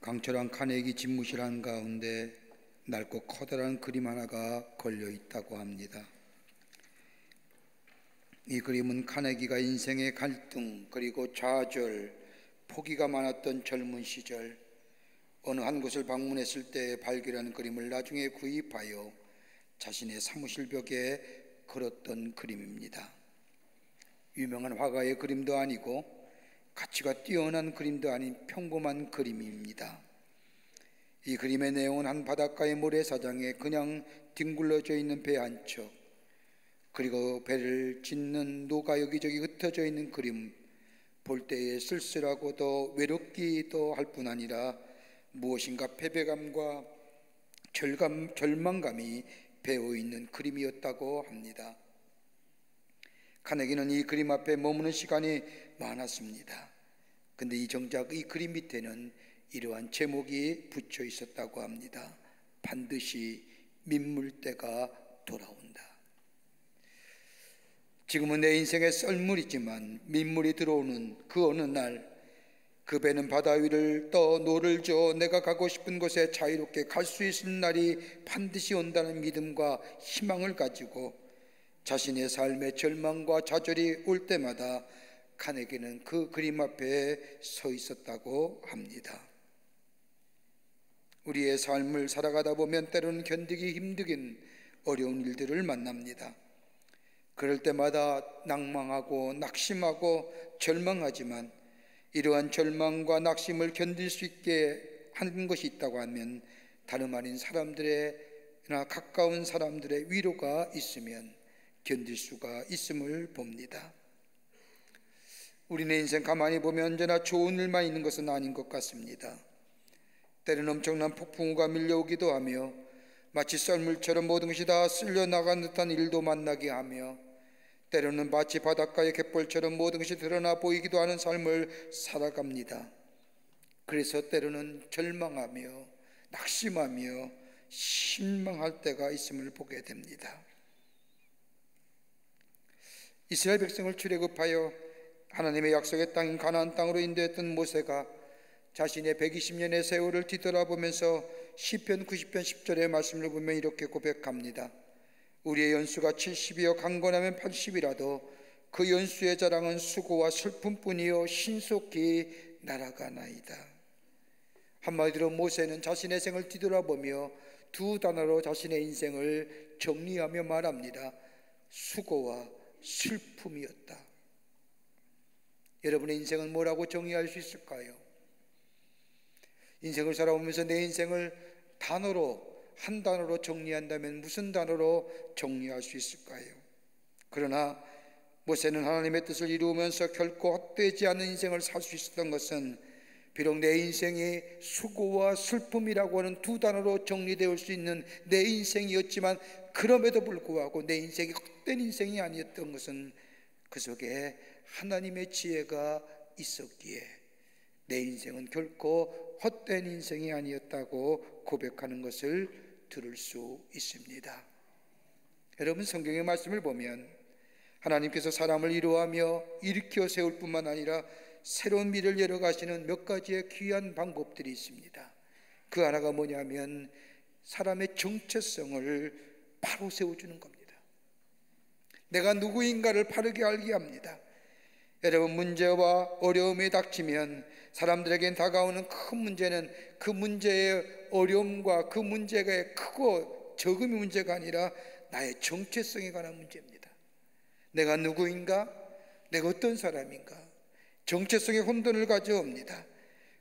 강철한 카네기 집무실 한가운데 낡고 커다란 그림 하나가 걸려 있다고 합니다. 이 그림은 카네기가 인생의 갈등 그리고 좌절, 포기가 많았던 젊은 시절 어느 한 곳을 방문했을 때 발견한 그림을 나중에 구입하여 자신의 사무실 벽에 걸었던 그림입니다. 유명한 화가의 그림도 아니고 가치가 뛰어난 그림도 아닌 평범한 그림입니다. 이 그림의 내용은 한 바닷가의 모래사장에 그냥 뒹굴러져 있는 배 한 척, 그리고 배를 짓는 노가 여기저기 흩어져 있는 그림, 볼 때에 쓸쓸하고도 외롭기도 할 뿐 아니라 무엇인가 패배감과 절망감이 배어있는 그림이었다고 합니다. 카네기는 이 그림 앞에 머무는 시간이 많았습니다. 근데 정작 이 그림 밑에는 이러한 제목이 붙여 있었다고 합니다. 반드시 민물때가 돌아온다. 지금은 내 인생에 썰물이지만 민물이 들어오는 그 어느 날 그 배는 바다 위를 떠 노를 저어 내가 가고 싶은 곳에 자유롭게 갈 수 있는 날이 반드시 온다는 믿음과 희망을 가지고 자신의 삶의 절망과 좌절이 올 때마다 카네기는 그 그림 앞에 서 있었다고 합니다. 우리의 삶을 살아가다 보면 때로는 견디기 힘든 어려운 일들을 만납니다. 그럴 때마다 낭망하고 낙심하고 절망하지만 이러한 절망과 낙심을 견딜 수 있게 하는 것이 있다고 하면 다름 아닌 사람들이나 가까운 사람들의 위로가 있으면 견딜 수가 있음을 봅니다. 우리는 인생 가만히 보면 언제나 좋은 일만 있는 것은 아닌 것 같습니다. 때로는 엄청난 폭풍우가 밀려오기도 하며 마치 썰물처럼 모든 것이 다 쓸려나간 듯한 일도 만나게 하며 때로는 마치 바닷가의 갯벌처럼 모든 것이 드러나 보이기도 하는 삶을 살아갑니다. 그래서 때로는 절망하며 낙심하며 실망할 때가 있음을 보게 됩니다. 이스라엘 백성을 출애굽하여 하나님의 약속의 땅인 가나안 땅으로 인도했던 모세가 자신의 120년의 세월을 뒤돌아보면서 시편 90편 10절의 말씀을 보면 이렇게 고백합니다. 우리의 연수가 70이요 강건하면 80이라도 그 연수의 자랑은 수고와 슬픔뿐이요 신속히 날아가나이다. 한마디로 모세는 자신의 생을 뒤돌아보며 두 단어로 자신의 인생을 정리하며 말합니다. 수고와 슬픔이었다. 여러분의 인생은 뭐라고 정의할 수 있을까요? 인생을 살아오면서 내 인생을 한 단어로 정리한다면 무슨 단어로 정리할 수 있을까요? 그러나 모세는 하나님의 뜻을 이루면서 결코 헛되지 않은 인생을 살 수 있었던 것은 비록 내 인생이 수고와 슬픔이라고 하는 두 단어로 정리되어 수 있는 내 인생이었지만 그럼에도 불구하고 내 인생이 헛된 인생이 아니었던 것은 그 속에 하나님의 지혜가 있었기에 내 인생은 결코 헛된 인생이 아니었다고 고백하는 것을 들을 수 있습니다. 여러분, 성경의 말씀을 보면 하나님께서 사람을 이루하며 일으켜 세울 뿐만 아니라 새로운 미래를 열어가시는 몇 가지의 귀한 방법들이 있습니다. 그 하나가 뭐냐면 사람의 정체성을 바로 세워주는 겁니다. 내가 누구인가를 바르게 알게 합니다. 여러분, 문제와 어려움이 닥치면 사람들에겐 다가오는 큰 문제는 그 문제의 어려움과 그 문제가 크고 적음이 문제가 아니라 나의 정체성에 관한 문제입니다. 내가 누구인가? 내가 어떤 사람인가? 정체성의 혼돈을 가져옵니다.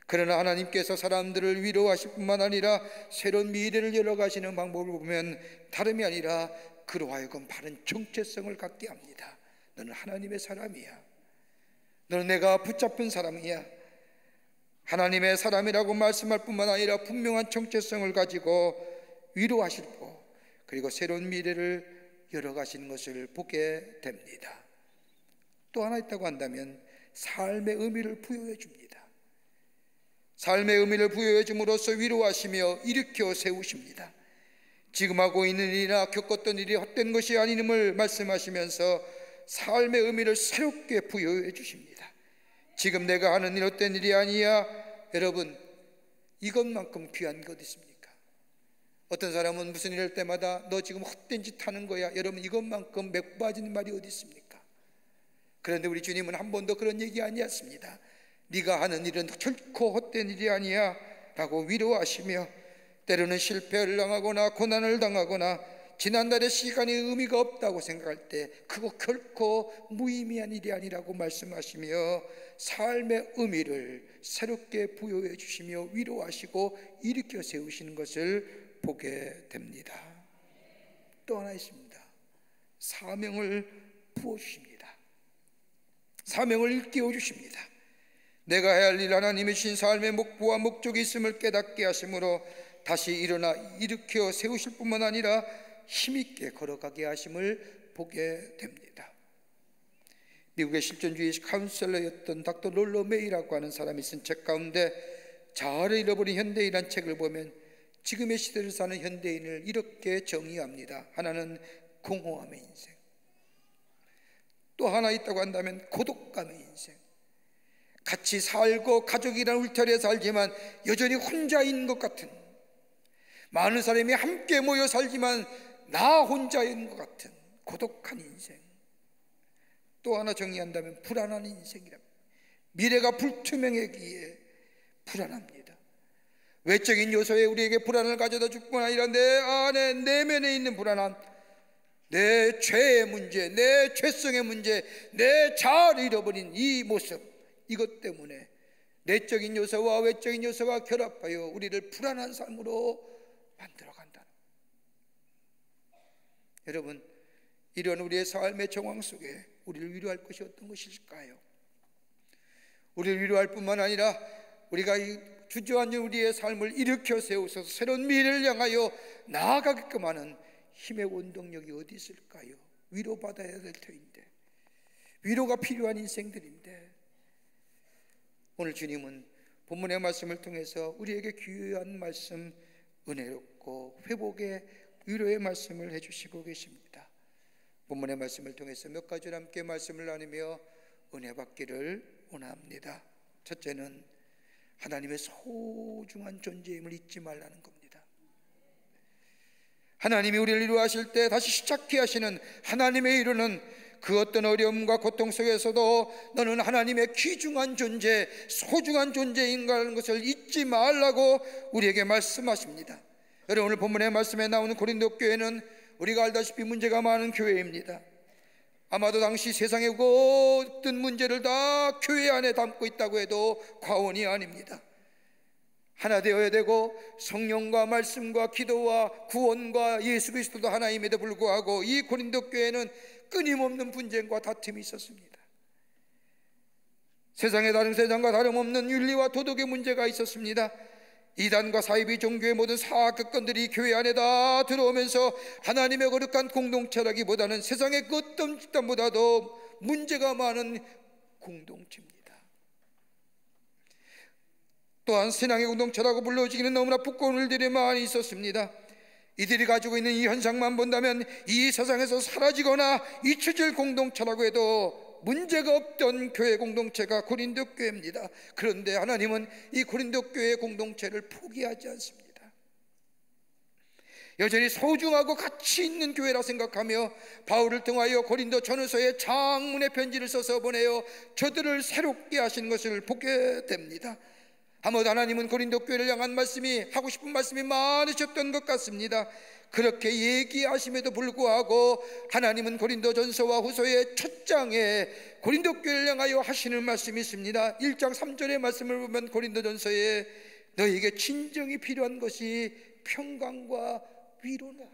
그러나 하나님께서 사람들을 위로하실 뿐만 아니라 새로운 미래를 열어가시는 방법을 보면 다름이 아니라 그로 하여금 바른 정체성을 갖게 합니다. 너는 하나님의 사람이야. 너는 내가 붙잡힌 사람이야. 하나님의 사람이라고 말씀할 뿐만 아니라 분명한 정체성을 가지고 위로하시고 그리고 새로운 미래를 열어가시는 것을 보게 됩니다. 또 하나 있다고 한다면 삶의 의미를 부여해 줍니다. 삶의 의미를 부여해 줌으로써 위로하시며 일으켜 세우십니다. 지금 하고 있는 일이나 겪었던 일이 헛된 것이 아님을 말씀하시면서 삶의 의미를 새롭게 부여해 주십니다. 지금 내가 하는 일 헛된 일이 아니야. 여러분, 이것만큼 귀한 것 있습니까? 어떤 사람은 무슨 일 할 때마다 너 지금 헛된 짓 하는 거야. 여러분, 이것만큼 맥 빠진 말이 어디 있습니까? 그런데 우리 주님은 한 번도 그런 얘기 아니었습니다. 네가 하는 일은 결코 헛된 일이 아니야 라고 위로하시며, 때로는 실패를 당하거나 고난을 당하거나 지난날의 시간이 의미가 없다고 생각할 때 그거 결코 무의미한 일이 아니라고 말씀하시며 삶의 의미를 새롭게 부여해 주시며 위로하시고 일으켜 세우시는 것을 보게 됩니다. 또 하나 있습니다. 사명을 부어주십니다. 사명을 일깨워 주십니다. 내가 해야 할 일, 하나님의 신 삶의 목표와 목적이 있음을 깨닫게 하심으로 다시 일어나 일으켜 세우실 뿐만 아니라 힘있게 걸어가게 하심을 보게 됩니다. 미국의 실존주의 카운셀러였던 닥터 롤러 메이라고 하는 사람이 쓴 책 가운데 자아를 잃어버린 현대인이라는 책을 보면 지금의 시대를 사는 현대인을 이렇게 정의합니다. 하나는 공허함의 인생, 또 하나 있다고 한다면 고독감의 인생. 같이 살고 가족이란 울타리에 살지만 여전히 혼자인 것 같은, 많은 사람이 함께 모여 살지만 나 혼자인 것 같은 고독한 인생. 또 하나 정의한다면 불안한 인생이랍니다. 미래가 불투명하기에 불안합니다. 외적인 요소에 우리에게 불안을 가져다 줄 뿐 아니라 내 안에 내면에 있는 불안함, 내 죄의 문제, 내 죄성의 문제, 내 자아를 잃어버린 이 모습, 이것 때문에 내적인 요소와 외적인 요소가 결합하여 우리를 불안한 삶으로 만들어 간다. 여러분, 이런 우리의 삶의 정황 속에 우리를 위로할 것이 어떤 것일까요? 우리를 위로할 뿐만 아니라 우리가 이 주저앉은 우리의 삶을 일으켜 세우셔서 새로운 미래를 향하여 나아가게끔 하는 힘의 원동력이 어디 있을까요? 위로받아야 될 터인데, 위로가 필요한 인생들인데, 오늘 주님은 본문의 말씀을 통해서 우리에게 귀한 말씀, 은혜롭고 회복의 위로의 말씀을 해주시고 계십니다. 본문의 말씀을 통해서 몇 가지를 함께 말씀을 나누며 은혜 받기를 원합니다. 첫째는 하나님의 소중한 존재임을 잊지 말라는 겁니다. 하나님이 우리를 위로하실 때 다시 시작해 하시는 하나님의 위로는 그 어떤 어려움과 고통 속에서도 너는 하나님의 귀중한 존재, 소중한 존재인가라는 것을 잊지 말라고 우리에게 말씀하십니다. 여러분, 오늘 본문의 말씀에 나오는 고린도 교회는 우리가 알다시피 문제가 많은 교회입니다. 아마도 당시 세상의 모든 문제를 다 교회 안에 담고 있다고 해도 과언이 아닙니다. 하나 되어야 되고 성령과 말씀과 기도와 구원과 예수 그리스도도 하나임에도 불구하고 이 고린도 교회는 끊임없는 분쟁과 다툼이 있었습니다. 세상의 다른 세상과 다름없는 윤리와 도덕의 문제가 있었습니다. 이단과 사이비 종교의 모든 사악건들이 교회 안에 다 들어오면서 하나님의 거룩한 공동체라기보다는 세상의 그 어떤 집단보다도 문제가 많은 공동체입니다. 또한 신앙의 공동체라고 불러지기는 너무나 부끄러운 일들이 많이 있었습니다. 이들이 가지고 있는 이 현상만 본다면 이 세상에서 사라지거나 잊혀질 공동체라고 해도 문제가 없던 교회 공동체가 고린도 교회입니다. 그런데 하나님은 이 고린도 교회 공동체를 포기하지 않습니다. 여전히 소중하고 가치 있는 교회라 생각하며 바울을 통하여 고린도 전후서에 장문의 편지를 써서 보내어 저들을 새롭게 하신 것을 보게 됩니다. 아마도 하나님은 고린도 교회를 향한 말씀이, 하고 싶은 말씀이 많으셨던 것 같습니다. 그렇게 얘기하심에도 불구하고 하나님은 고린도 전서와 후서의 첫 장에 고린도 교회를 향하여 하시는 말씀이 있습니다. 1장 3절의 말씀을 보면 고린도 전서에 너희에게 진정이 필요한 것이 평강과 위로나,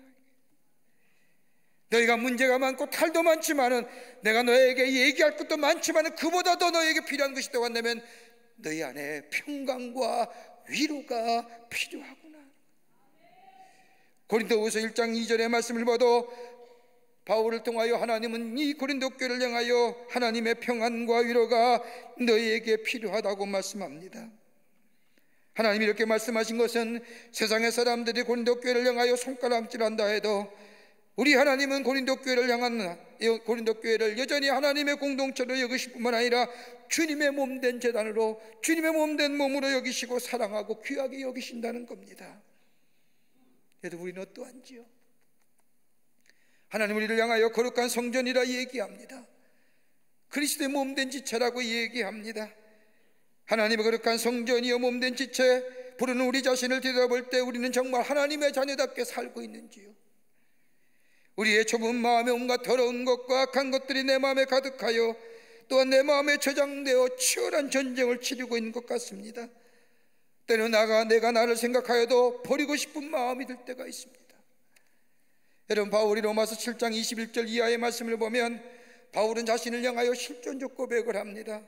너희가 문제가 많고 탈도 많지만은 내가 너에게 얘기할 것도 많지만은 그보다 더 너에게 필요한 것이 있다고 한다면 너희 안에 평강과 위로가 필요하구나. 고린도후서 1장 2절의 말씀을 봐도 바울을 통하여 하나님은 이 고린도 교회를 향하여 하나님의 평안과 위로가 너희에게 필요하다고 말씀합니다. 하나님이 이렇게 말씀하신 것은 세상의 사람들이 고린도 교회를 향하여 손가락질한다 해도 우리 하나님은 고린도 교회를 향한 고린도 교회를 여전히 하나님의 공동체로 여기실 뿐만 아니라 주님의 몸된 제단으로, 주님의 몸된 몸으로 여기시고 사랑하고 귀하게 여기신다는 겁니다. 그래도 우리는 어떠한지요? 하나님 우리를 향하여 거룩한 성전이라 얘기합니다. 그리스도의 몸된 지체라고 얘기합니다. 하나님의 거룩한 성전이여 몸된 지체 부르는 우리 자신을 들여다볼 때 우리는 정말 하나님의 자녀답게 살고 있는지요? 우리의 좁은 마음에 온갖 더러운 것과 악한 것들이 내 마음에 가득하여 또한 내 마음에 저장되어 치열한 전쟁을 치르고 있는 것 같습니다. 때로 내가 나를 생각하여도 버리고 싶은 마음이 들 때가 있습니다. 여러분, 바울이 로마서 7장 21절 이하의 말씀을 보면 바울은 자신을 향하여 실존적 고백을 합니다.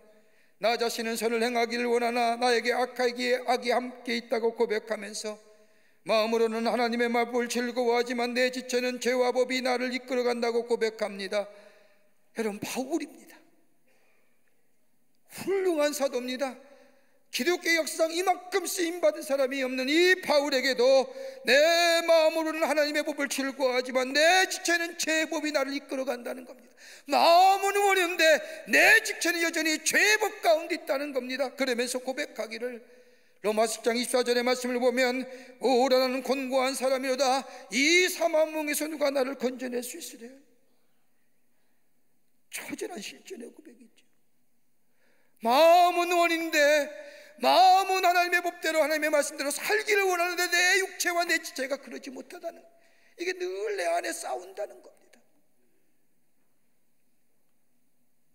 나 자신은 선을 행하기를 원하나 나에게 악이 함께 있다고 고백하면서 마음으로는 하나님의 말씀을 즐거워하지만 내 지체는 죄와 법이 나를 이끌어간다고 고백합니다. 여러분, 바울입니다. 훌륭한 사도입니다. 기독교 역사상 이만큼 쓰임받은 사람이 없는 이 바울에게도 내 마음으로는 하나님의 법을 즐거워하지만 내 지체는 죄의 법이 나를 이끌어간다는 겁니다. 마음은 원했는데 내 지체는 여전히 죄의 법 가운데 있다는 겁니다. 그러면서 고백하기를, 로마서 10장 24절의 말씀을 보면 오라 나는 곤고한 사람이로다 이 사망몽에서 누가 나를 건져낼 수 있으랴. 처절한 실존의 고백이죠. 마음은 원인데, 마음은 하나님의 법대로 하나님의 말씀대로 살기를 원하는데 내 육체와 내 지체가 그러지 못하다는, 이게 늘 내 안에 싸운다는 겁니다.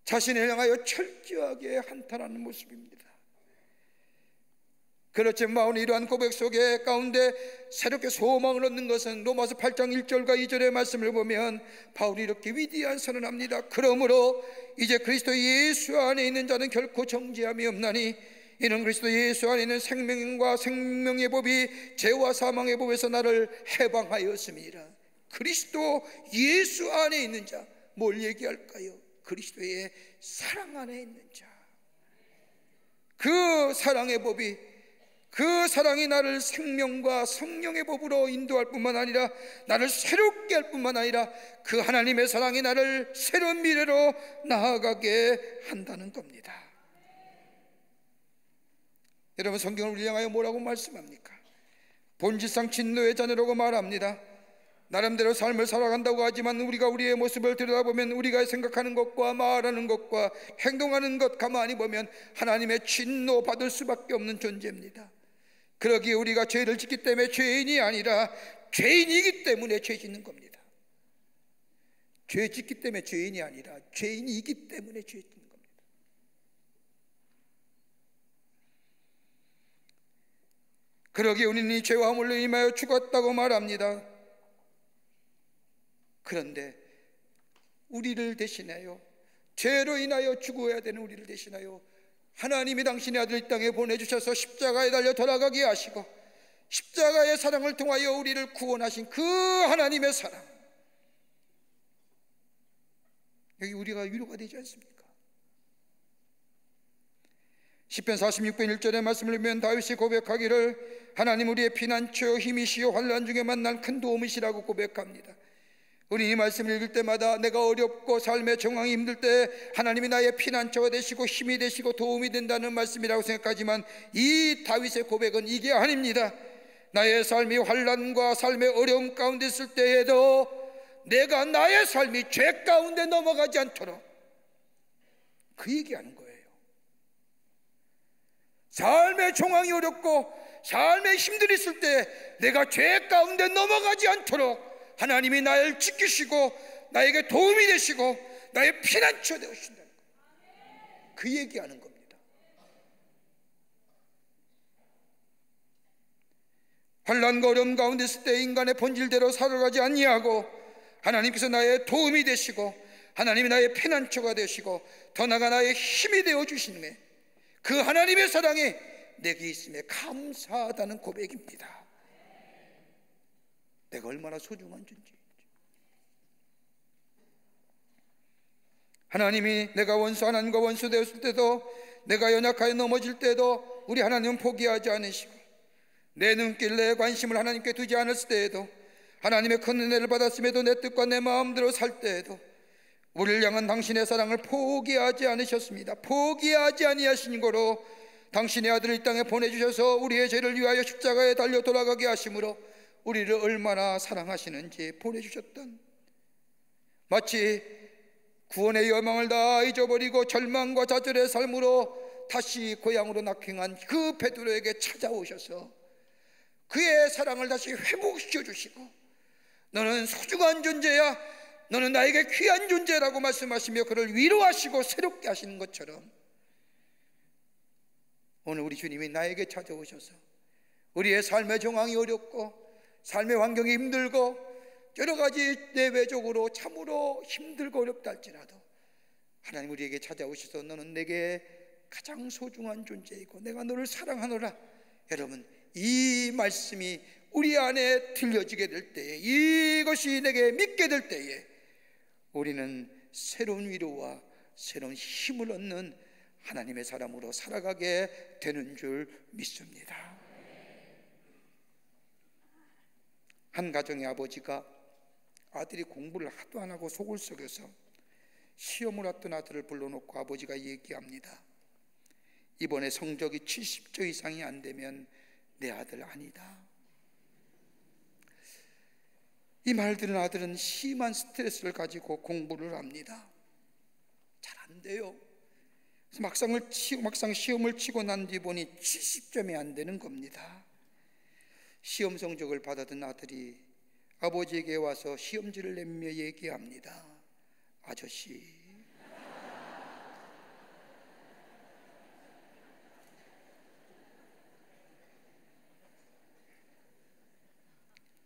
자신을 향하여 철저하게 한탄하는 모습입니다. 그렇지만 바울은 이러한 고백 속에 가운데 새롭게 소망을 얻는 것은 로마서 8장 1절과 2절의 말씀을 보면 바울이 이렇게 위대한 선언합니다. 그러므로 이제 그리스도 예수 안에 있는 자는 결코 정죄함이 없나니 이는 그리스도 예수 안에 있는 생명과 생명의 법이 죄와 사망의 법에서 나를 해방하였음이라. 그리스도 예수 안에 있는 자, 뭘 얘기할까요? 그리스도의 사랑 안에 있는 자. 그 사랑의 법이, 그 사랑이 나를 생명과 성령의 법으로 인도할 뿐만 아니라 나를 새롭게 할 뿐만 아니라 그 하나님의 사랑이 나를 새로운 미래로 나아가게 한다는 겁니다. 여러분, 성경을 우리 향하여 뭐라고 말씀합니까? 본질상 진노의 자녀라고 말합니다. 나름대로 삶을 살아간다고 하지만 우리가 우리의 모습을 들여다보면 우리가 생각하는 것과 말하는 것과 행동하는 것 가만히 보면 하나님의 진노 받을 수밖에 없는 존재입니다. 그러기에 우리가 죄를 짓기 때문에 죄인이 아니라 죄인이기 때문에 죄 짓는 겁니다. 죄 짓기 때문에 죄인이 아니라 죄인이기 때문에 죄 짓는 겁니다. 그러기에 우리는 이 죄와 물로 임하여 죽었다고 말합니다. 그런데 우리를 대신하여, 죄로 인하여 죽어야 되는 우리를 대신하여 하나님이 당신의 아들 이 땅에 보내주셔서 십자가에 달려 돌아가게 하시고 십자가의 사랑을 통하여 우리를 구원하신 그 하나님의 사랑, 여기 우리가 위로가 되지 않습니까? 시편 46편 1절의 말씀을 보면 다윗이 고백하기를 하나님 우리의 피난처 힘이시여 환난 중에 만난 큰 도움이시라고 고백합니다. 우리 이 말씀을 읽을 때마다 내가 어렵고 삶의 정황이 힘들 때 하나님이 나의 피난처가 되시고 힘이 되시고 도움이 된다는 말씀이라고 생각하지만 이 다윗의 고백은 이게 아닙니다. 나의 삶이 환난과 삶의 어려움 가운데 있을 때에도 내가 나의 삶이 죄 가운데 넘어가지 않도록, 그 얘기하는 거예요. 삶의 정황이 어렵고 삶의 힘들이 있을 때 내가 죄 가운데 넘어가지 않도록 하나님이 나를 지키시고 나에게 도움이 되시고 나의 피난처 되어주신다는 거예요. 그 얘기하는 겁니다. 환난과 어려움 가운데 있을 때 인간의 본질대로 살아가지 아니하고 하나님께서 나의 도움이 되시고 하나님이 나의 피난처가 되시고 더 나아가 나의 힘이 되어주시는 그 하나님의 사랑이 내게 있음에 감사하다는 고백입니다. 내가 얼마나 소중한 존재인지. 하나님이 내가 하나님과 원수 되었을 때도, 내가 연약하여 넘어질 때도 우리 하나님은 포기하지 않으시고 내 눈길 내 관심을 하나님께 두지 않았을 때에도 하나님의 큰 은혜를 받았음에도 내 뜻과 내 마음대로 살 때에도 우리를 향한 당신의 사랑을 포기하지 않으셨습니다. 포기하지 아니하신 거로 당신의 아들을 이 땅에 보내주셔서 우리의 죄를 위하여 십자가에 달려 돌아가게 하심으로 우리를 얼마나 사랑하시는지 보내주셨던, 마치 구원의 여망을 다 잊어버리고 절망과 좌절의 삶으로 다시 고향으로 낙행한 그 베드로에게 찾아오셔서 그의 사랑을 다시 회복시켜 주시고, 너는 소중한 존재야, 너는 나에게 귀한 존재라고 말씀하시며 그를 위로하시고 새롭게 하시는 것처럼, 오늘 우리 주님이 나에게 찾아오셔서 우리의 삶의 정황이 어렵고 삶의 환경이 힘들고 여러 가지 내외적으로 참으로 힘들고 어렵다 할지라도 하나님 우리에게 찾아오셔서 너는 내게 가장 소중한 존재이고 내가 너를 사랑하노라. 여러분, 이 말씀이 우리 안에 들려지게 될 때에, 이것이 내게 믿게 될 때에 우리는 새로운 위로와 새로운 힘을 얻는 하나님의 사람으로 살아가게 되는 줄 믿습니다. 한 가정의 아버지가 아들이 공부를 하도 안 하고 속을 썩여서 시험을 왔던 아들을 불러놓고 아버지가 얘기합니다. 이번에 성적이 70점 이상이 안 되면 내 아들 아니다. 이 말 들은 아들은 심한 스트레스를 가지고 공부를 합니다. 잘 안 돼요. 막상 시험을 치고 난 뒤 보니 70점이 안 되는 겁니다. 시험 성적을 받아든 아들이 아버지에게 와서 시험지를 내밀며 얘기합니다. 아저씨,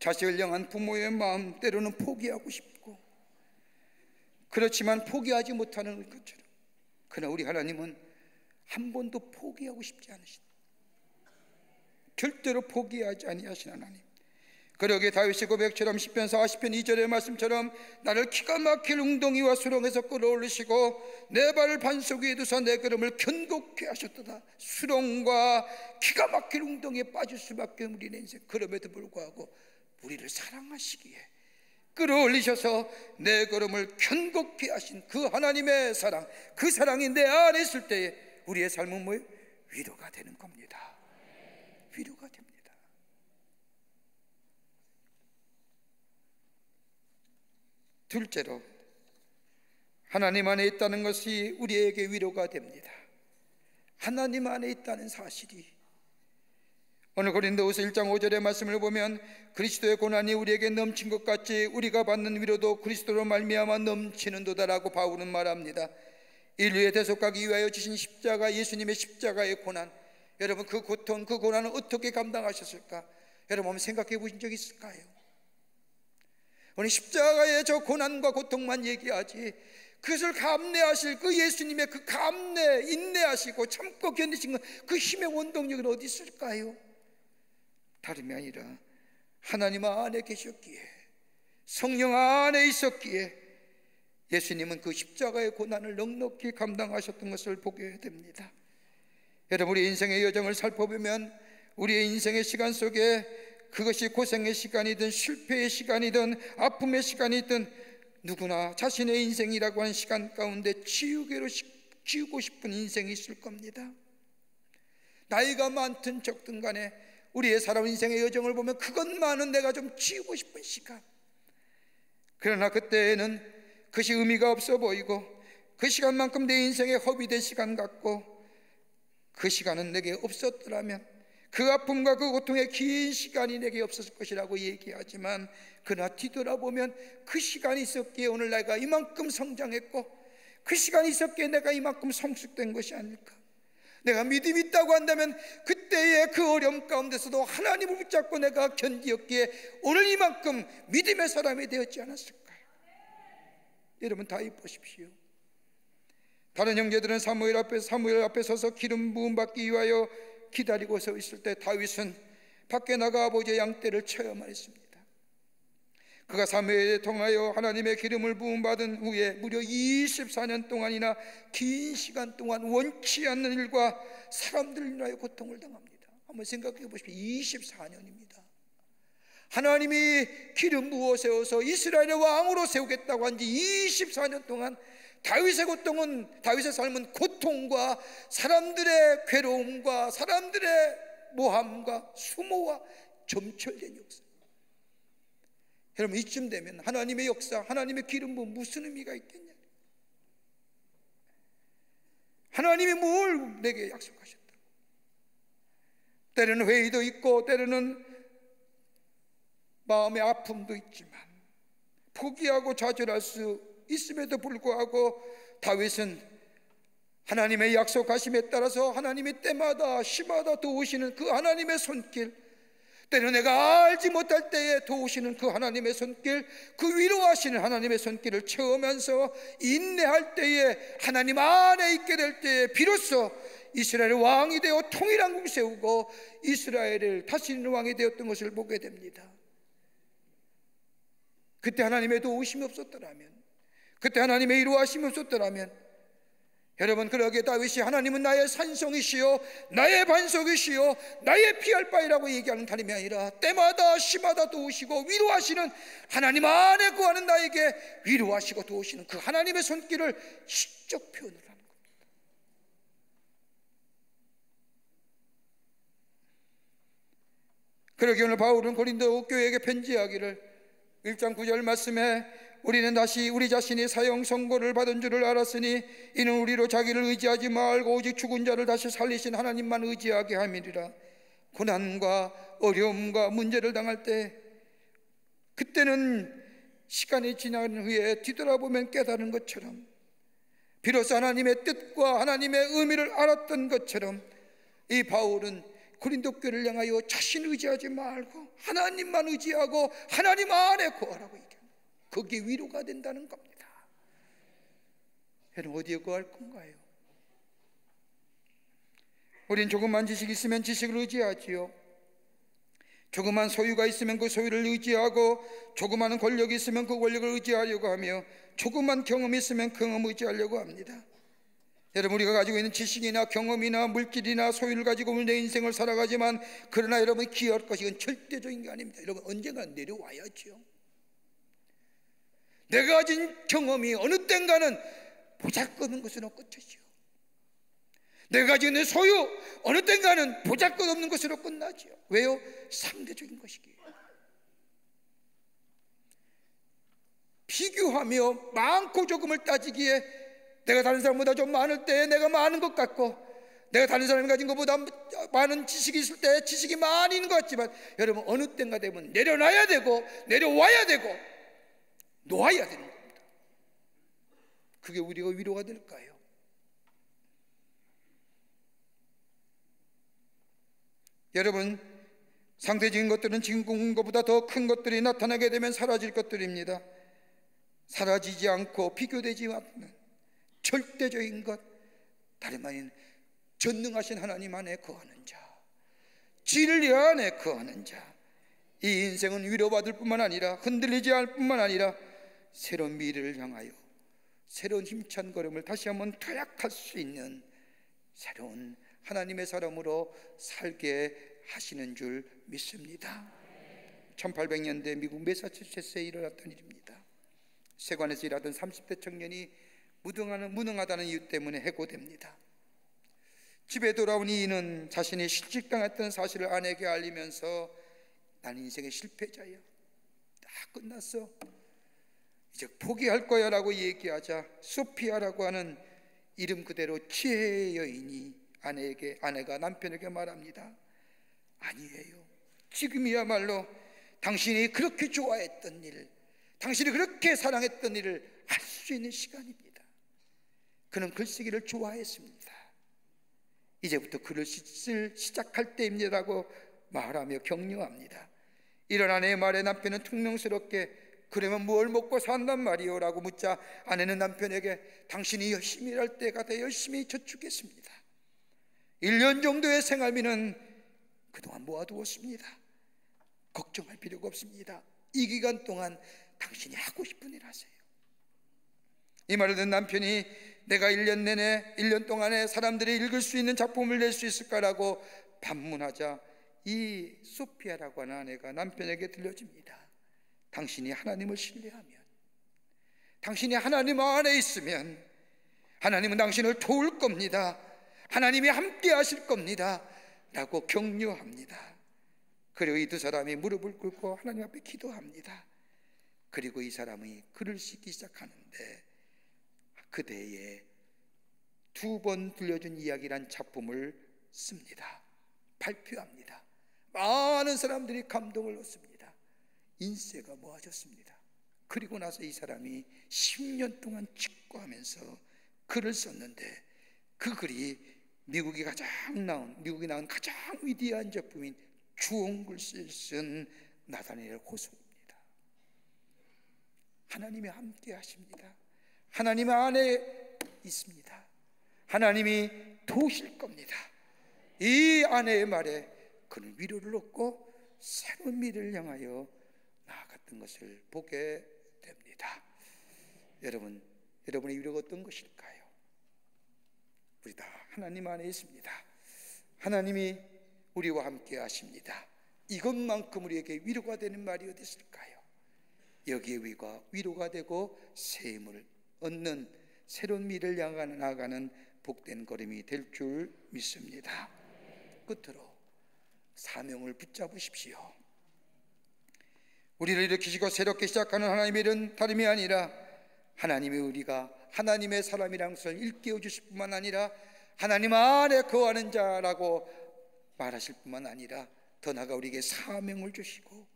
자식을 향한 부모의 마음 때로는 포기하고 싶고 그렇지만 포기하지 못하는 것처럼, 그러나 우리 하나님은 한 번도 포기하고 싶지 않으신, 절대로 포기하지 아니하신 하나님. 그러기에 다윗의 고백처럼 시편 40편 2절의 말씀처럼 나를 기가 막힐 웅덩이와 수렁에서 끌어올리시고 내 발을 반석 위에 두사 내 걸음을 견고케 하셨도다. 수렁과 기가 막힐 웅덩이에 빠질 수밖에 없는 우리의 인생, 그럼에도 불구하고 우리를 사랑하시기에 끌어올리셔서 내 걸음을 견고케 하신 그 하나님의 사랑, 그 사랑이 내 안에 있을 때에 우리의 삶은 뭐예요? 위로가 되는 겁니다. 위로가 됩니다. 둘째로, 하나님 안에 있다는 것이 우리에게 위로가 됩니다. 하나님 안에 있다는 사실이, 오늘 고린도후서 1장 5절의 말씀을 보면 그리스도의 고난이 우리에게 넘친 것 같이 우리가 받는 위로도 그리스도로 말미암아 넘치는도다라고 바울은 말합니다. 인류의 대속하기 위하여 지신 십자가, 예수님의 십자가의 고난, 여러분 그 고통, 그 고난을 어떻게 감당하셨을까? 여러분 한번 생각해 보신 적 있을까요? 오늘 십자가의 저 고난과 고통만 얘기하지 그것을 감내하실 그 예수님의 그 감내, 인내하시고 참고 견디신 그 힘의 원동력은 어디 있을까요? 다름이 아니라 하나님 안에 계셨기에, 성령 안에 있었기에 예수님은 그 십자가의 고난을 넉넉히 감당하셨던 것을 보게 됩니다. 여러분, 우리 인생의 여정을 살펴보면 우리의 인생의 시간 속에 그것이 고생의 시간이든 실패의 시간이든 아픔의 시간이든 누구나 자신의 인생이라고 하는 시간 가운데 지우고 싶은 인생이 있을 겁니다. 나이가 많든 적든 간에 우리의 사람 인생의 여정을 보면 그것만은 내가 좀 지우고 싶은 시간, 그러나 그때에는 그것이 의미가 없어 보이고 그 시간만큼 내 인생의 허비된 시간 같고, 그 시간은 내게 없었더라면 그 아픔과 그 고통의 긴 시간이 내게 없었을 것이라고 얘기하지만, 그러나 뒤돌아보면 그 시간이 있었기에 오늘 내가 이만큼 성장했고 그 시간이 있었기에 내가 이만큼 성숙된 것이 아닐까. 내가 믿음이 있다고 한다면 그때의 그 어려움 가운데서도 하나님을 붙잡고 내가 견디었기에 오늘 이만큼 믿음의 사람이 되었지 않았을까요? 여러분 다 보십시오. 다른 형제들은 사무엘 앞에 서서 기름 부음 받기 위하여 기다리고 서 있을 때 다윗은 밖에 나가 아버지의 양떼를 쳐야만 했습니다. 그가 사무엘에 통하여 하나님의 기름을 부음받은 후에 무려 24년 동안이나 긴 시간 동안 원치 않는 일과 사람들을 인하여 고통을 당합니다. 한번 생각해 보십시오. 24년입니다. 하나님이 기름 부어 세워서 이스라엘의 왕으로 세우겠다고 한 지 24년 동안 다윗의 삶은 고통과 사람들의 괴로움과 사람들의 모함과 수모와 점철된 역사. 여러분, 이쯤 되면 하나님의 역사, 하나님의 기름 부음 무슨 의미가 있겠냐? 하나님이 뭘 내게 약속하셨다. 때로는 회의도 있고 때로는 마음의 아픔도 있지만 포기하고 좌절할 수 있음에도 불구하고 다윗은 하나님의 약속하심에 따라서 하나님이 때마다 시마다 도우시는 그 하나님의 손길, 때로 내가 알지 못할 때에 도우시는 그 하나님의 손길, 그 위로하시는 하나님의 손길을 채우면서 인내할 때에, 하나님 안에 있게 될 때에 비로소 이스라엘의 왕이 되어 통일왕국 세우고 이스라엘을 다스리는 왕이 되었던 것을 보게 됩니다. 그때 하나님의 도우심이 없었더라면, 그때 하나님의 위로하심이 없었더라면, 여러분, 그러기에 다윗이 하나님은 나의 산성이시요 나의 반석이시요 나의 피할 바이라고 얘기하는 하나님이 아니라 때마다 시마다 도우시고 위로하시는 하나님 안에 구하는 나에게 위로하시고 도우시는 그 하나님의 손길을 시적 표현을 하는 겁니다. 그러기에 오늘 바울은 고린도 교회에게 편지하기를 1장 9절 말씀에 우리는 다시 우리 자신이 사형 선고를 받은 줄을 알았으니 이는 우리로 자기를 의지하지 말고 오직 죽은 자를 다시 살리신 하나님만 의지하게 함이리라. 고난과 어려움과 문제를 당할 때, 그때는 시간이 지난 후에 뒤돌아보면 깨달은 것처럼, 비로소 하나님의 뜻과 하나님의 의미를 알았던 것처럼, 이 바울은 고린도 교회를 향하여 자신 의지하지 말고 하나님만 의지하고 하나님 안에 구하라고 얘기합니다. 그게 위로가 된다는 겁니다. 여러분, 어디에 구할 건가요? 우린 조금만 지식이 있으면 지식을 의지하지요. 조그만 소유가 있으면 그 소유를 의지하고, 조그마한 권력이 있으면 그 권력을 의지하려고 하며, 조그만 경험이 있으면 경험을 의지하려고 합니다. 여러분, 우리가 가지고 있는 지식이나 경험이나 물질이나 소유를 가지고 오늘 내 인생을 살아가지만, 그러나 여러분이 기여할 것이 이건 절대적인 게 아닙니다. 여러분, 언젠가 내려와야지요. 내가 가진 경험이 어느 땐가는 보잘것없는 것으로 끝이지요. 내가 가지고 있는 소유 어느 땐가는 보잘것없는 것으로 끝나지요. 왜요? 상대적인 것이기에. 비교하며 많고 조금을 따지기에 내가 다른 사람보다 좀 많을 때 내가 많은 것 같고, 내가 다른 사람이 가진 것보다 많은 지식이 있을 때 지식이 많이 있는 것 같지만, 여러분, 어느 때가 되면 내려놔야 되고 내려와야 되고 놓아야 되는 겁니다. 그게 우리가 위로가 될까요? 여러분, 상대적인 것들은 지금 것보다 더 큰 것들이 나타나게 되면 사라질 것들입니다. 사라지지 않고 비교되지 않는 절대적인 것, 다름 아닌 전능하신 하나님 안에 거하는 자, 진리 안에 거하는 자, 이 인생은 위로받을 뿐만 아니라 흔들리지 않을 뿐만 아니라 새로운 미래를 향하여 새로운 힘찬 걸음을 다시 한번 도약할 수 있는 새로운 하나님의 사람으로 살게 하시는 줄 믿습니다. 1800년대 미국 매사추세츠에 일어났던 일입니다. 세관에서 일하던 30대 청년이 무능하다는 이유 때문에 해고됩니다. 집에 돌아온 이인은 자신이 실직당했던 사실을 아내에게 알리면서 난 인생의 실패자야, 다 끝났어, 이제 포기할 거야 라고 얘기하자 소피아라고 하는 이름 그대로 지혜의 여인이 아내가 남편에게 말합니다. 아니에요, 지금이야말로 당신이 그렇게 좋아했던 일, 당신이 그렇게 사랑했던 일을 할 수 있는 시간입니다. 그는 글쓰기를 좋아했습니다. 이제부터 글을 쓸 시작할 때입니다라고 말하며 격려합니다. 이런 아내의 말에 남편은 퉁명스럽게 그러면 뭘 먹고 산단 말이요? 라고 묻자 아내는 남편에게 당신이 열심히 일할 때가 돼 열심히 저축했습니다. 1년 정도의 생활비는 그동안 모아두었습니다. 걱정할 필요가 없습니다. 이 기간 동안 당신이 하고 싶은 일 하세요. 이 말을 듣는 남편이 내가 1년 동안에 사람들이 읽을 수 있는 작품을 낼 수 있을까라고 반문하자 이 소피아라고 하는 아내가 남편에게 들려줍니다. 당신이 하나님을 신뢰하면, 당신이 하나님 안에 있으면 하나님은 당신을 도울 겁니다. 하나님이 함께 하실 겁니다 라고 격려합니다. 그리고 이 두 사람이 무릎을 꿇고 하나님 앞에 기도합니다. 그리고 이 사람이 글을 쓰기 시작하는데, 그대의 두 번 들려준 이야기란 작품을 씁니다. 발표합니다. 많은 사람들이 감동을 얻습니다. 인세가 모아졌습니다. 그리고 나서 이 사람이 10년 동안 직구하면서 글을 썼는데, 그 글이 미국이 나온 가장 위대한 작품인 주홍글씨를 쓴 나다니엘 호소입니다. 하나님이 함께 하십니다. 하나님 안에 있습니다. 하나님이 도우실 겁니다. 이 아내의 말에 그는 위로를 얻고 새로운 미래를 향하여 나아갔던 것을 보게 됩니다. 여러분의 위로가 어떤 것일까요? 우리 다 하나님 안에 있습니다. 하나님이 우리와 함께 하십니다. 이것만큼 우리에게 위로가 되는 말이 어디 있을까요? 여기에 위로가 되고 새 힘을 얻는 새로운 미래를 향해 나아가는 복된 걸음이 될 줄 믿습니다. 끝으로 사명을 붙잡으십시오. 우리를 일으키시고 새롭게 시작하는 하나님의 일은 다름이 아니라 하나님이 우리가 하나님의 사람이라는 것을 일깨워 주실 뿐만 아니라 하나님 안에 거하는 자라고 말하실 뿐만 아니라 더 나아가 우리에게 사명을 주시고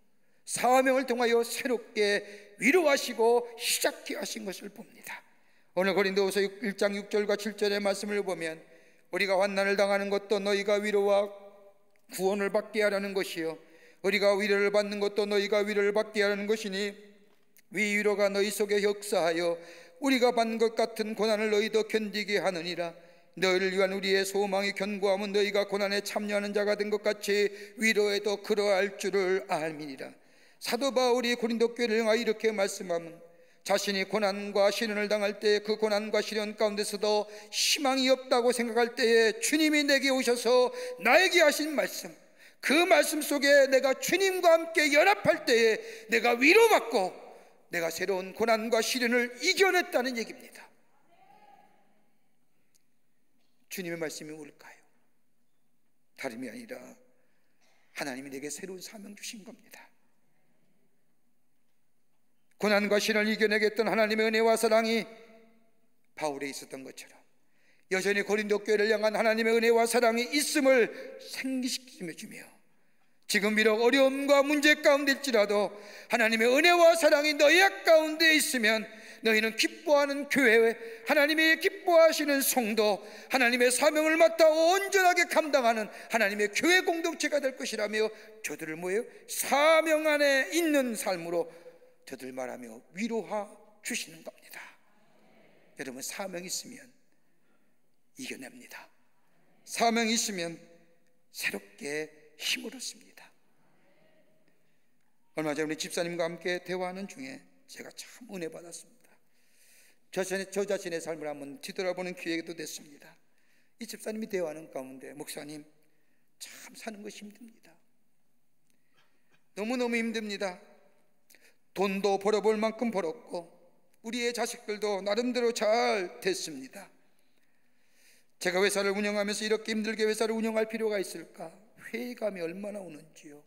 사명을 통하여 새롭게 위로하시고 시작해 하신 것을 봅니다. 오늘 고린도후서 1장 6절과 7절의 말씀을 보면 우리가 환난을 당하는 것도 너희가 위로와 구원을 받게 하라는 것이요 우리가 위로를 받는 것도 너희가 위로를 받게 하라는 것이니 위로가 너희 속에 역사하여 우리가 받는 것 같은 고난을 너희도 견디게 하느니라. 너희를 위한 우리의 소망이 견고함은 너희가 고난에 참여하는 자가 된 것 같이 위로에도 그러할 줄을 알미니라. 사도 바울이 고린도 교회를 향하여 이렇게 말씀하면 자신이 고난과 시련을 당할 때 그 고난과 시련 가운데서도 희망이 없다고 생각할 때에 주님이 내게 오셔서 나에게 하신 말씀, 그 말씀 속에 내가 주님과 함께 연합할 때에 내가 위로받고 내가 새로운 고난과 시련을 이겨냈다는 얘기입니다. 주님의 말씀이 뭘까요? 다름이 아니라 하나님이 내게 새로운 사명 주신 겁니다. 고난과 시련을 이겨내겠던 하나님의 은혜와 사랑이 바울에 있었던 것처럼 여전히 고린도 교회를 향한 하나님의 은혜와 사랑이 있음을 생기시켜 주며 지금 비록 어려움과 문제 가운데일지라도 하나님의 은혜와 사랑이 너희 가운데 있으면 너희는 기뻐하는 교회, 하나님이 기뻐하시는 성도, 하나님의 사명을 맡아 온전하게 감당하는 하나님의 교회 공동체가 될 것이라며 저들을 뭐예요? 사명 안에 있는 삶으로 저들 말하며 위로해 주시는 겁니다. 여러분, 사명이 있으면 이겨냅니다. 사명이 있으면 새롭게 힘을 얻습니다. 얼마 전에 우리 집사님과 함께 대화하는 중에 제가 참 은혜 받았습니다. 저 자신의 삶을 한번 뒤돌아보는 기회도 됐습니다. 이 집사님이 대화하는 가운데 목사님, 참 사는 것이 힘듭니다. 너무너무 힘듭니다. 돈도 벌어볼 만큼 벌었고 우리의 자식들도 나름대로 잘 됐습니다. 제가 회사를 운영하면서 이렇게 힘들게 회사를 운영할 필요가 있을까? 회의감이 얼마나 오는지요.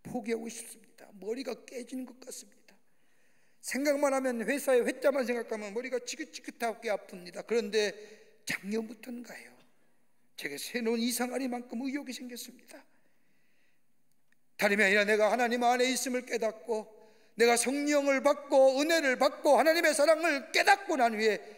포기하고 싶습니다. 머리가 깨지는 것 같습니다. 생각만 하면 회사의 회자만 생각하면 머리가 지긋지긋하게 아픕니다. 그런데 작년부터인가요? 제게 새로운 이상하리만큼 의욕이 생겼습니다. 다름이 아니라 내가 하나님 안에 있음을 깨닫고 내가 성령을 받고 은혜를 받고 하나님의 사랑을 깨닫고 난 후에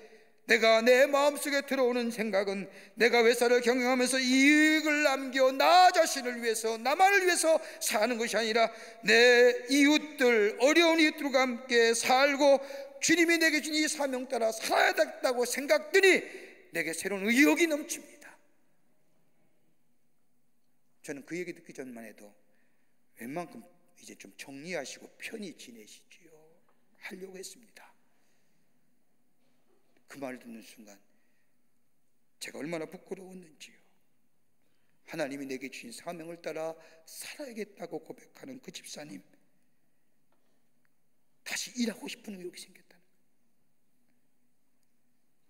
내가 내 마음속에 들어오는 생각은 내가 회사를 경영하면서 이익을 남겨 나 자신을 위해서 나만을 위해서 사는 것이 아니라 내 이웃들, 어려운 이웃들과 함께 살고 주님이 내게 준 이 사명 따라 살아야 되겠다고 생각들이 내게 새로운 의욕이 넘칩니다. 저는 그 얘기 듣기 전만 해도 웬만큼 이제 좀 정리하시고 편히 지내시지요 하려고 했습니다. 그 말을 듣는 순간 제가 얼마나 부끄러웠는지요. 하나님이 내게 주신 사명을 따라 살아야겠다고 고백하는 그 집사님, 다시 일하고 싶은 의욕이 생겼다는 거예요.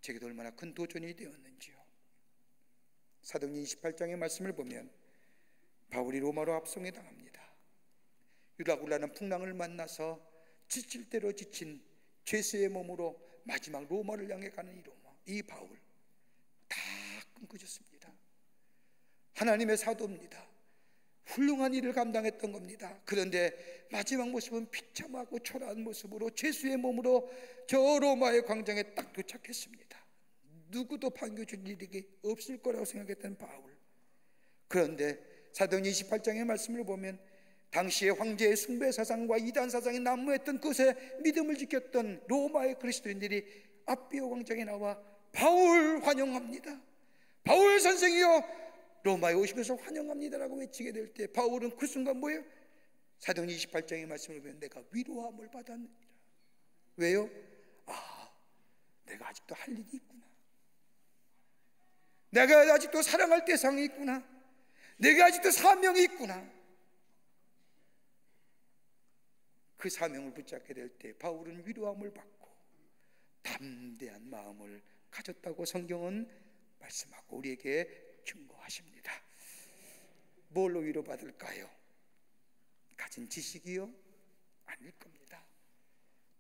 제게도 얼마나 큰 도전이 되었는지요. 사도행전 28장의 말씀을 보면 바울이 로마로 압송에 당합니다. 유라굴라는 풍랑을 만나서 지칠 대로 지친 죄수의 몸으로 마지막 로마를 향해 가는 이 바울, 다 끊겨졌습니다. 하나님의 사도입니다. 훌륭한 일을 감당했던 겁니다. 그런데 마지막 모습은 비참하고 초라한 모습으로 죄수의 몸으로 저 로마의 광장에 딱 도착했습니다. 누구도 반겨줄 일이 없을 거라고 생각했던 바울. 그런데 사도행전 28장의 말씀을 보면 당시에 황제의 숭배 사상과 이단 사상이 난무했던 그것에 믿음을 지켰던 로마의 그리스도인들이 아비오 광장에 나와 바울 환영합니다. 바울 선생이여 로마에 오신 것을 환영합니다라고 외치게 될 때 바울은 그 순간 뭐예요? 사도행전 28장의 말씀을 보면 내가 위로함을 받았느니라. 왜요? 내가 아직도 할 일이 있구나. 내가 아직도 사랑할 대상이 있구나. 내가 아직도 사명이 있구나. 그 사명을 붙잡게 될 때 바울은 위로함을 받고 담대한 마음을 가졌다고 성경은 말씀하고 우리에게 증거하십니다. 뭘로 위로받을까요? 가진 지식이요? 아닐 겁니다.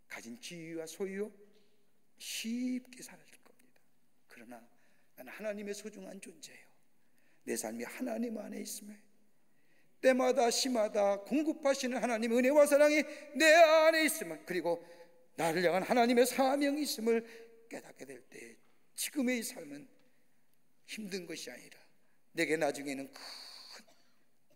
가진 지위와 소유요? 쉽게 사라질 겁니다. 그러나 나는 하나님의 소중한 존재예요. 내 삶이 하나님 안에 있음에 때마다 시마다 공급하시는 하나님의 은혜와 사랑이 내 안에 있음을, 그리고 나를 향한 하나님의 사명이 있음을 깨닫게 될 때 지금의 이 삶은 힘든 것이 아니라 내게 나중에는 큰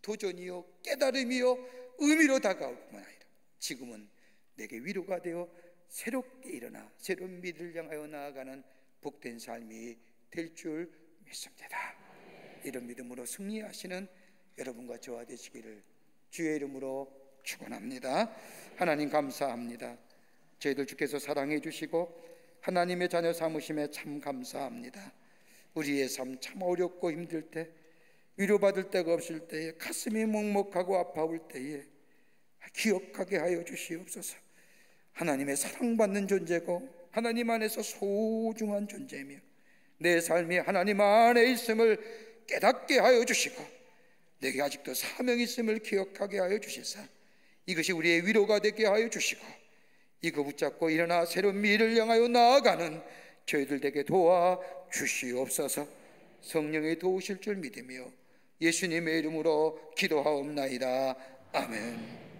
도전이요 깨달음이요 의미로 다가올 뿐만 아니라 지금은 내게 위로가 되어 새롭게 일어나 새로운 미래를 향하여 나아가는 복된 삶이 될 줄 믿습니다. 이런 믿음으로 승리하시는 여러분과 저와 되시기를 주의 이름으로 축원합니다. 하나님 감사합니다. 저희들 주께서 사랑해 주시고 하나님의 자녀 삼으심에 참 감사합니다. 우리의 삶 참 어렵고 힘들 때, 위로받을 데가 없을 때에, 가슴이 먹먹하고 아파올 때에 기억하게 하여 주시옵소서. 하나님의 사랑받는 존재고 하나님 안에서 소중한 존재이며 내 삶이 하나님 안에 있음을 깨닫게 하여 주시고 내게 아직도 사명이 있음을 기억하게 하여 주시사 이것이 우리의 위로가 되게 하여 주시고 이거 붙잡고 일어나 새로운 미래를 향하여 나아가는 저희들 되게 도와 주시옵소서. 성령이 도우실 줄 믿으며 예수님의 이름으로 기도하옵나이다. 아멘.